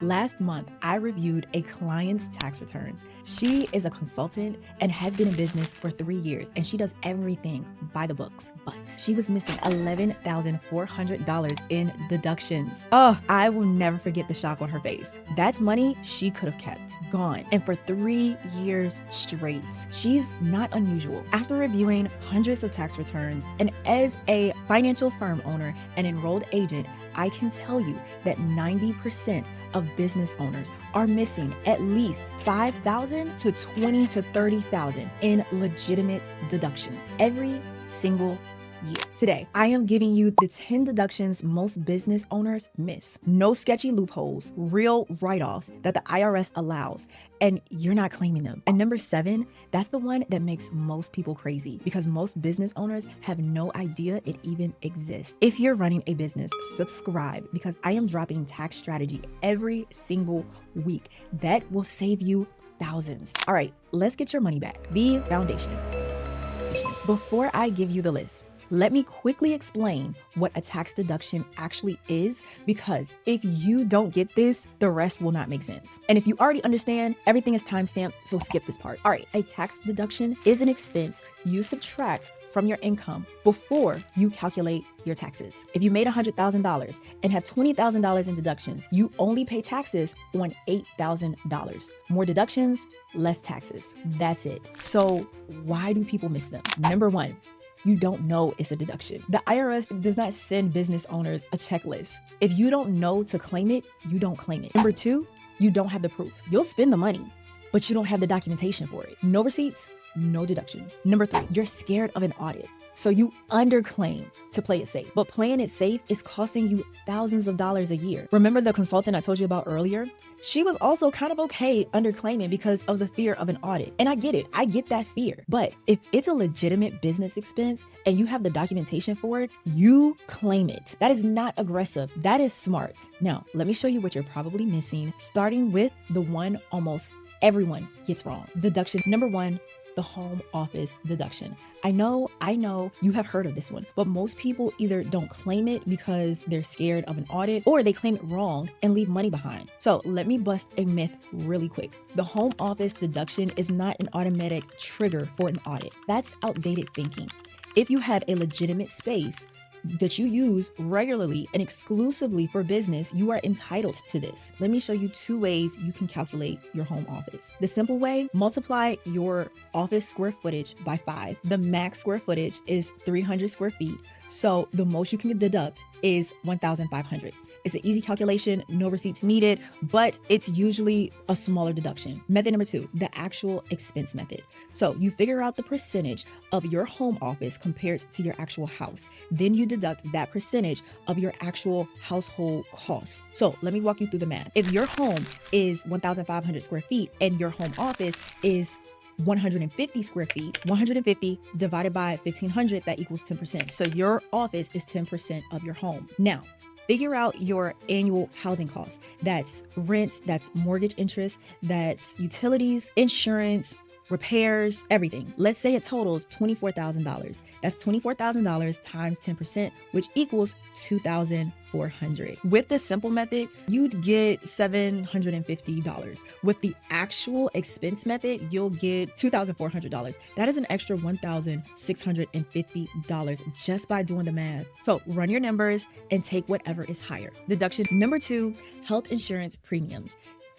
Last month, I reviewed a client's tax returns. She is a consultant and has been in business for 3 years, and she does everything by the books. But she was missing $11,400 in deductions. Oh, I will never forget the shock on her face. That's money she could have kept, gone, and for 3 years straight. She's not unusual. After reviewing hundreds of tax returns, and as a financial firm owner and enrolled agent, I can tell you that 90% of business owners are missing at least $5,000 to $20,000 to $30,000 in legitimate deductions every single year. Today, I am giving you the 10 deductions most business owners miss. No sketchy loopholes, real write-offs that the IRS allows, and you're not claiming them. And number 7, that's the one that makes most people crazy because most business owners have no idea it even exists. If you're running a business, subscribe because I am dropping tax strategy every single week that will save you thousands. All right, let's get your money back. The foundation. Before I give you the list, let me quickly explain what a tax deduction actually is, because if you don't get this, the rest will not make sense. And if you already understand, everything is timestamped, so skip this part. All right, a tax deduction is an expense you subtract from your income before you calculate your taxes. If you made $100,000 and have $20,000 in deductions, you only pay taxes on $8,000. More deductions, less taxes. That's it. So why do people miss them? Number 1, you don't know it's a deduction. The IRS does not send business owners a checklist. If you don't know to claim it, you don't claim it. Number 2, you don't have the proof. You'll spend the money, but you don't have the documentation for it. No receipts, no deductions. Number 3, you're scared of an audit, so you underclaim to play it safe. But playing it safe is costing you thousands of dollars a year. Remember the consultant I told you about earlier? She was also kind of okay underclaiming because of the fear of an audit. And I get it. I get that fear. But if it's a legitimate business expense and you have the documentation for it, you claim it. That is not aggressive. That is smart. Now, let me show you what you're probably missing, starting with the one almost everyone gets wrong. Deduction number 1, the home office deduction. I know you have heard of this one, but most people either don't claim it because they're scared of an audit, or they claim it wrong and leave money behind. So let me bust a myth really quick. The home office deduction is not an automatic trigger for an audit. That's outdated thinking. If you have a legitimate space that you use regularly and exclusively for business, you are entitled to this. Let me show you 2 ways you can calculate your home office. The simple way, multiply your office square footage by 5. The max square footage is 300 square feet, so the most you can deduct is 1,500. It's an easy calculation, no receipts needed, but it's usually a smaller deduction. Method number 2, the actual expense method. So you figure out the percentage of your home office compared to your actual house. Then you deduct that percentage of your actual household costs. So let me walk you through the math. If your home is 1,500 square feet and your home office is 150 square feet, 150 divided by 1,500, that equals 10%. So your office is 10% of your home. Now, figure out your annual housing costs. That's rent, that's mortgage interest, that's utilities, insurance, repairs, everything. Let's say it totals $24,000. That's $24,000 times 10%, which equals $2,400. With the simple method, you'd get $750. With the actual expense method, you'll get $2,400. That is an extra $1,650 just by doing the math. So run your numbers and take whatever is higher. Deduction number 2, health insurance premiums.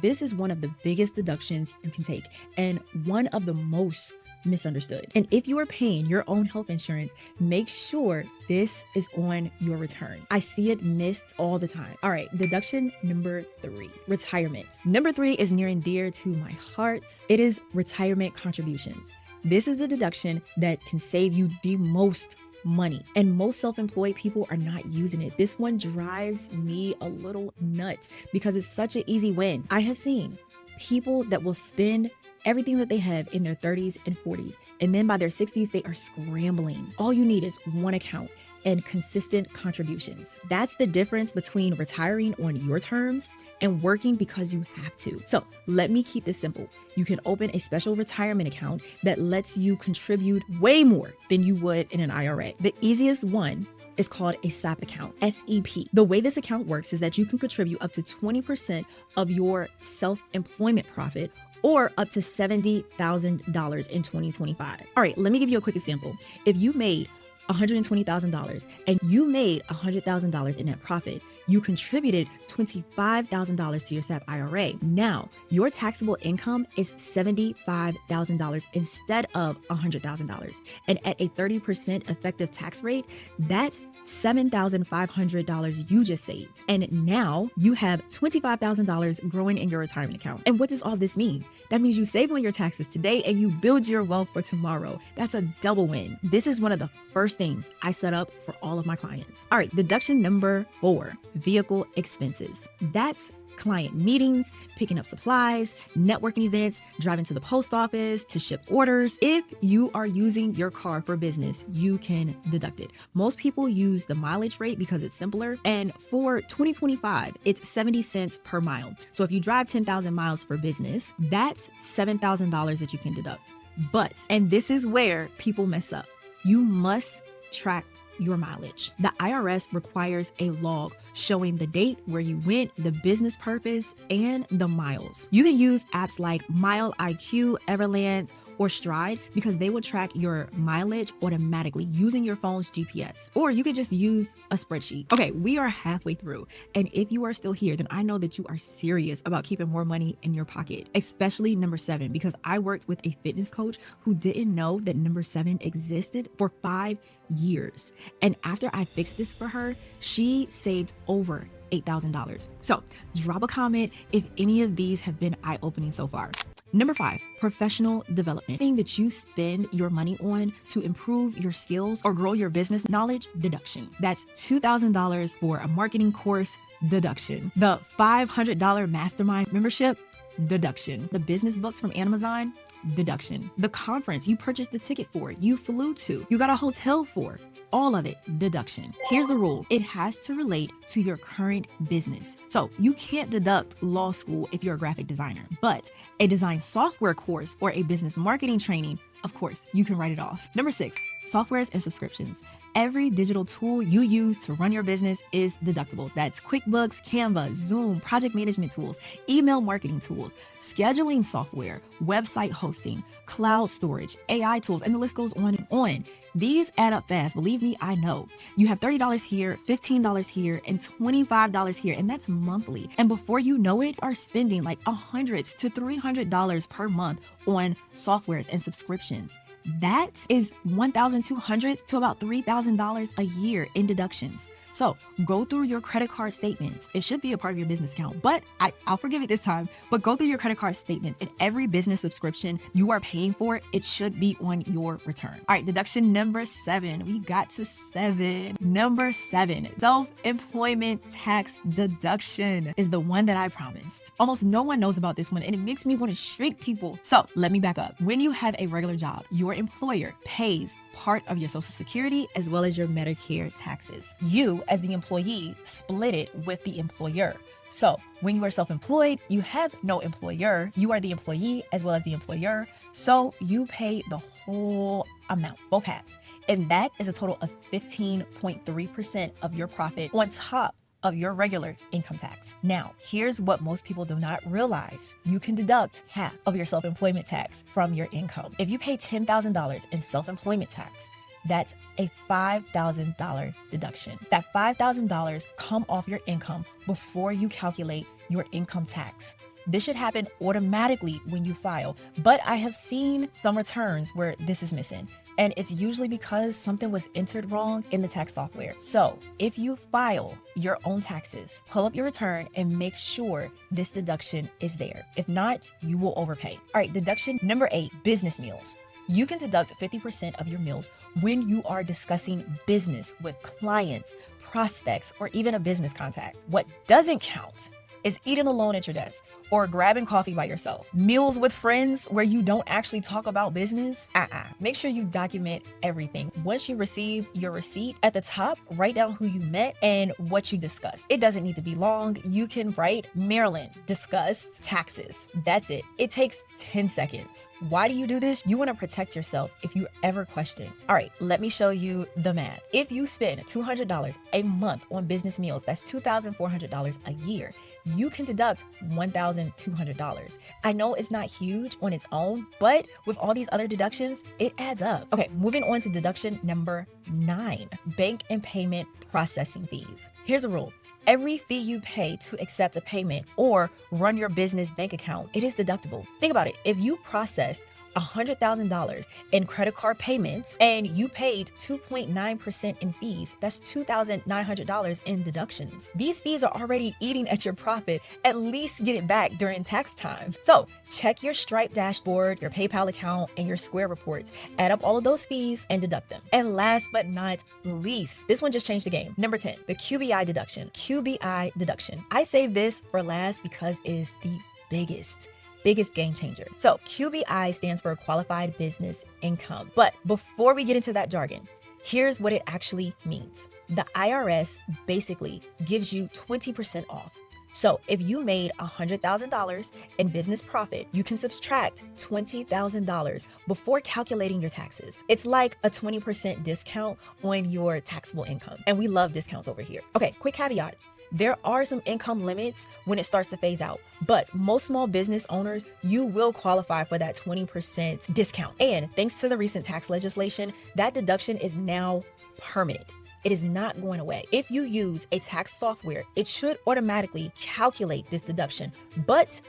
This is one of the biggest deductions you can take and one of the most misunderstood. And if you are paying your own health insurance, make sure this is on your return. I see it missed all the time. All right, deduction number 3, retirement. Number 3 is near and dear to my heart. It is retirement contributions. This is the deduction that can save you the most money, and most self-employed people are not using it. This one drives me a little nuts because it's such an easy win. I have seen people that will spend everything that they have in their 30s and 40s, and then by their 60s, they are scrambling. All you need is one account and consistent contributions. That's the difference between retiring on your terms and working because you have to. So let me keep this simple. You can open a special retirement account that lets you contribute way more than you would in an IRA. The easiest one is called a SAP account, SEP. The way this account works is that you can contribute up to 20% of your self-employment profit or up to $70,000 in 2025. All right, let me give you a quick example. If you made $120,000 and you made $100,000 in net profit, you contributed $25,000 to your SAP IRA. Now, your taxable income is $75,000 instead of $100,000. And at a 30% effective tax rate, that's $7,500 you just saved. And now you have $25,000 growing in your retirement account. And what does all this mean? That means you save on your taxes today and you build your wealth for tomorrow. That's a double win. This is one of the first things I set up for all of my clients. All right, deduction number 4, vehicle expenses. That's client meetings, picking up supplies, networking events, driving to the post office to ship orders. If you are using your car for business, you can deduct it. Most people use the mileage rate because it's simpler. And for 2025, it's 70 cents per mile. So if you drive 10,000 miles for business, that's $7,000 that you can deduct. But, and this is where people mess up, you must track your mileage. The IRS requires a log showing the date, where you went, the business purpose, and the miles. You can use apps like Mile IQ, Everlance, or Stride because they will track your mileage automatically using your phone's GPS. Or you could just use a spreadsheet. Okay, we are halfway through. And if you are still here, then I know that you are serious about keeping more money in your pocket, especially number 7, because I worked with a fitness coach who didn't know that number 7 existed for 5 years. And after I fixed this for her, she saved over $8,000. So drop a comment if any of these have been eye-opening so far. Number 5, professional development. Thing that you spend your money on to improve your skills or grow your business knowledge, deduction. That's $2,000 for a marketing course, deduction. The $500 mastermind membership, deduction. The business books from Amazon, deduction. The conference you purchased the ticket for, you flew to, you got a hotel for, all of it, deduction. Here's the rule. It has to relate to your current business. So you can't deduct law school if you're a graphic designer, but a design software course or a business marketing training, of course, you can write it off. Number 6, softwares and subscriptions. Every digital tool you use to run your business is deductible. That's QuickBooks, Canva, Zoom, project management tools, email marketing tools, scheduling software, website hosting, cloud storage, AI tools, and the list goes on and on. These add up fast. Believe me, I know. You have $30 here, $15 here, and $25 here, and that's monthly. And before you know it, are spending like $100 to $300 per month on softwares and subscriptions. That is $1,200 to about $3,000 a year in deductions. So go through your credit card statements. It should be a part of your business account, but I'll forgive it this time. But go through your credit card statements, and every business subscription you are paying for, it should be on your return. All right, deduction number 7. We got to 7. Number 7, self-employment tax deduction is the one that I promised. Almost no one knows about this one, and it makes me want to shriek people. So let me back up. When you have a regular job, your employer pays part of your Social Security as well as your Medicare taxes. You, as the employee, split it with the employer. So when you are self-employed, you have no employer. You are the employee as well as the employer. So you pay the whole amount, both halves. And that is a total of 15.3% of your profit on top of your regular income tax. Now, here's what most people do not realize. You can deduct half of your self-employment tax from your income. If you pay $10,000 in self-employment tax, that's a $5,000 deduction. That $5,000 come off your income before you calculate your income tax. This should happen automatically when you file, but I have seen some returns where this is missing. And it's usually because something was entered wrong in the tax software. So if you file your own taxes, pull up your return and make sure this deduction is there. If not, you will overpay. All right, deduction number 8, business meals. You can deduct 50% of your meals when you are discussing business with clients, prospects, or even a business contact. What doesn't count Is eating alone at your desk or grabbing coffee by yourself? Meals with friends where you don't actually talk about business? Make sure you document everything. Once you receive your receipt, at the top, write down who you met and what you discussed. It doesn't need to be long. You can write Maryland, discussed taxes. That's it. It takes 10 seconds. Why do you do this? You want to protect yourself if you ever questioned. All right, let me show you the math. If you spend $200 a month on business meals, that's $2,400 a year. You can deduct $1,200. I know it's not huge on its own, but with all these other deductions, it adds up. Okay, moving on to deduction number 9, bank and payment processing fees. Here's a rule. Every fee you pay to accept a payment or run your business bank account, it is deductible. Think about it. If you processed $100,000 in credit card payments and you paid 2.9% in fees, that's $2,900 in deductions. These fees are already eating at your profit. At least get it back during tax time. So check your Stripe dashboard, your PayPal account, and your Square reports. Add up all of those fees and deduct them. And last but not least, this one just changed the game. Number 10, the QBI deduction. QBI deduction. I save this for last because it is the biggest game changer. So QBI stands for Qualified Business Income. But before we get into that jargon, here's what it actually means. The IRS basically gives you 20% off. So if you made $100,000 in business profit, you can subtract $20,000 before calculating your taxes. It's like a 20% discount on your taxable income. And we love discounts over here. Okay, quick caveat. There are some income limits when it starts to phase out, but most small business owners, you will qualify for that 20% discount. And thanks to the recent tax legislation, that deduction is now permanent. It is not going away. If you use a tax software, it should automatically calculate this deduction, but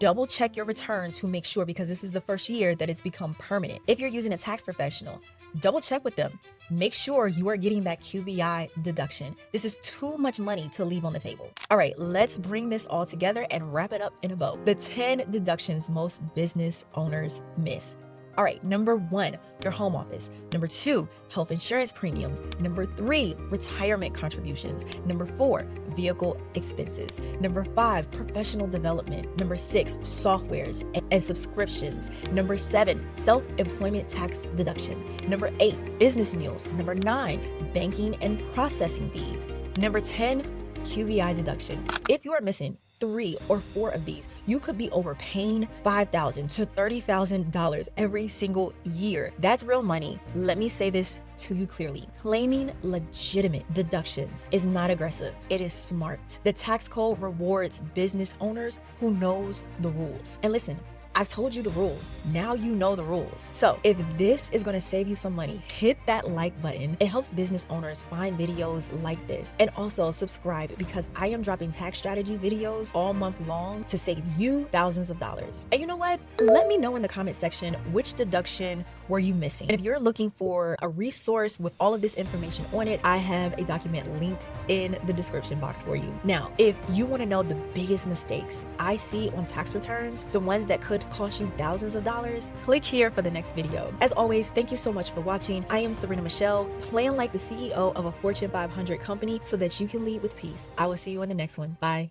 double check your return to make sure, because this is the first year that it's become permanent. If you're using a tax professional, double check with them. Make sure you are getting that QBI deduction. This is too much money to leave on the table. All right, let's bring this all together and wrap it up in a bow. The 10 deductions most business owners miss. All right, number 1, your home office. Number 2, health insurance premiums. Number 3, retirement contributions. Number 4, vehicle expenses. Number 5, professional development. Number 6, softwares and subscriptions. Number 7, self-employment tax deduction. Number 8, business meals. Number 9, banking and processing fees. Number 10, QBI deduction. If you are missing 3 or 4 of these, you could be overpaying $5,000 to $30,000 every single year. That's real money. Let me say this to you clearly. Claiming legitimate deductions is not aggressive. It is smart. The tax code rewards business owners who knows the rules. And listen, I've told you the rules. Now you know the rules. So if this is gonna save you some money, hit that like button. It helps business owners find videos like this. And also subscribe, because I am dropping tax strategy videos all month long to save you thousands of dollars. And you know what? Let me know in the comment section which deduction were you missing. And if you're looking for a resource with all of this information on it, I have a document linked in the description box for you. Now, if you wanna know the biggest mistakes I see on tax returns, the ones that could cost you thousands of dollars, click here for the next video. As always, thank you so much for watching. I am Sabrina Michéle. Plan like the CEO of a Fortune 500 company so that you can lead with peace. I will see you in the next one. Bye.